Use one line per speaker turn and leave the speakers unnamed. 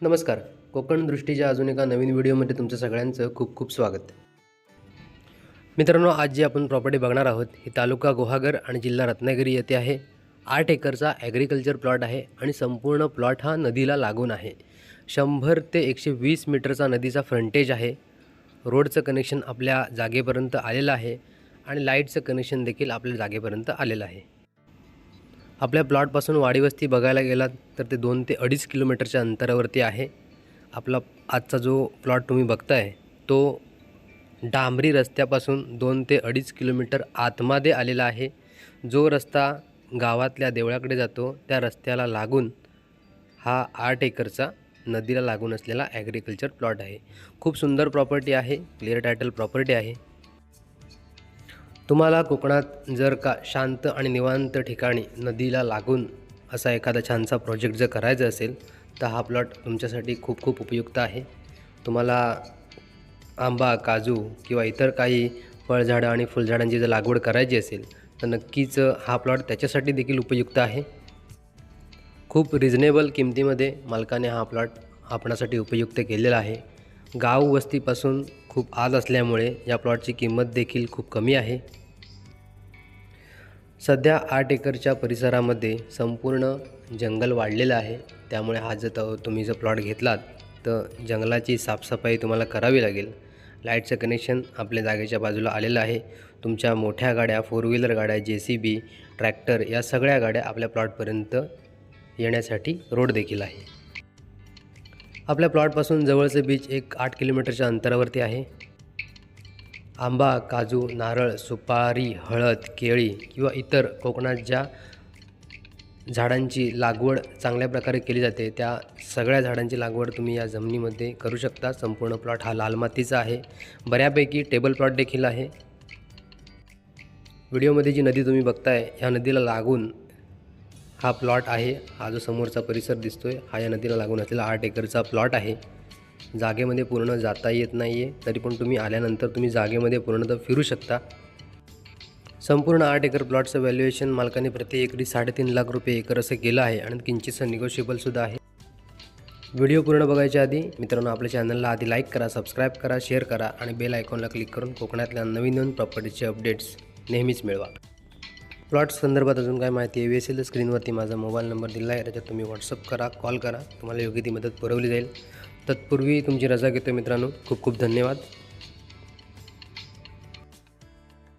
नमस्कार. कोकण दृष्टीच्या अजून एका नवीन व्हिडिओमध्ये तुमचं सगळ्यांचं खूप खूप स्वागत. मित्रांनो, आज जी आपण प्रॉपर्टी बघणार आहोत ही तालुका गुहागर आणि जिल्हा रत्नागिरी येथे आहे. 8 एकरचा ॲग्रिकल्चर प्लॉट आहे आणि संपूर्ण प्लॉट हा नदीला लागून आहे. 100 ते 120 मीटरचा नदीचा फ्रंटेज आहे. रोडचं कनेक्शन आपल्या जागेपर्यंत आलेलं आहे आणि लाईटचं कनेक्शन देखील आपल्या जागेपर्यंत आलेलं आहे. आपल्या प्लॉटपासून वाडीवस्ती बघायला गेलात तर ते 2 ते 2.5 किलोमीटरच्या अंतरावरती आहे. आपला आजचा जो प्लॉट तुम्ही बघताय तो डांबरी रस्त्यापासून 2 ते 2.5 किलोमीटर आतमध्ये आलेला आहे. जो रस्ता गावातल्या देवळाकडे जातो त्या रस्त्याला लागून हा 8 एकरचा नदीला लागून असलेला ॲग्रिकल्चर प्लॉट आहे. खूप सुंदर प्रॉपर्टी आहे, क्लिअर टायटल प्रॉपर्टी आहे. तुम्हाला कोकणात जर का शांत आणि निवांत ठिकाणी नदीला लागून असा एखादा छानसा प्रोजेक्ट जर करायचा असेल तर हा प्लॉट तुमच्यासाठी खूप खूप उपयुक्त आहे. तुम्हाला आंबा, काजू किंवा इतर काही फळझाडं आणि फुलझाडांची जर लागवड करायची असेल तर नक्कीच हा प्लॉट त्याच्यासाठी देखील उपयुक्त आहे. खूप रिजनेबल किमतीमध्ये मालकाने हा प्लॉट आपणासाठी उपयुक्त केलेला आहे. गाव वस्तीपासून खूप आत असल्यामुळे या प्लॉटची किंमत देखील खूप कमी आहे. सध्या 8 एकरच्या परिसरामध्ये संपूर्ण जंगल वाढलेलं आहे. त्यामुळे हा जर तुम्ही प्लॉट घेतलात तर जंगलाची साफसफाई तुम्हाला करावी लागेल. लाईटचं कनेक्शन आपल्या जागेच्या बाजूला आलेलं आहे. तुमच्या मोठ्या गाड्या, 4 व्हीलर गाड्या, JCB, ट्रॅक्टर या सगळ्या गाड्या आपल्या प्लॉटपर्यंत येण्यासाठी रोड देखील आहे. आपल्या प्लॉटपासून जवळचं बीच एक 8 किलोमीटरच्या अंतरावरती आहे. आंबा, काजू, नारळ, सुपारी, हळद, केळी किंवा इतर कोकणात ज्या झाडांची लागवड चांगल्या प्रकारे केली जाते त्या सगळ्या झाडांची लागवड तुम्ही या जमिनीमध्ये करू शकता. संपूर्ण प्लॉट हा लाल मातीचा आहे. बऱ्यापैकी टेबल प्लॉट देखील आहे. व्हिडिओमध्ये जी नदी तुम्ही बघताय ह्या नदीला लागून हा प्लॉट आहे. हा जो समोरचा परिसर दिसतोय हा या नदीला लागून असलेला 8 एकरचा प्लॉट आहे. जागेमध्ये पूर्ण जाता येत नाही आहे, तरी पण तुम्ही आल्यानंतर तुम्ही जागेमध्ये पूर्णतः फिरू शकता. संपूर्ण 8 एकर प्लॉटचं व्हॅल्युएशन मालकाने प्रति एकरी 3.5 लाख रुपये एकर असं केलं आहे आणि किंचितसं निगोशिएबलसुद्धा आहे. व्हिडिओ पूर्ण बघायच्या आधी मित्रांनो आपल्या चॅनलला आधी लाईक करा, सबस्क्राईब करा, शेअर करा आणि बेल आयकॉनला क्लिक करून कोकणातल्या नवीन प्रॉपर्टीचे अपडेट्स नेहमीच मिळवा. प्लॉट संदर्भात अजून काय माहिती हवी असेल तर स्क्रीनवरती माझा मोबाईल नंबर दिला आहे. त्याच्यात तुम्ही व्हॉट्सअप करा, कॉल करा, तुम्हाला योग्य ती मदत पुरवली जाईल. तत्पूर्वी तुमची रजा घेतो मित्रांनो. खूप खूप धन्यवाद.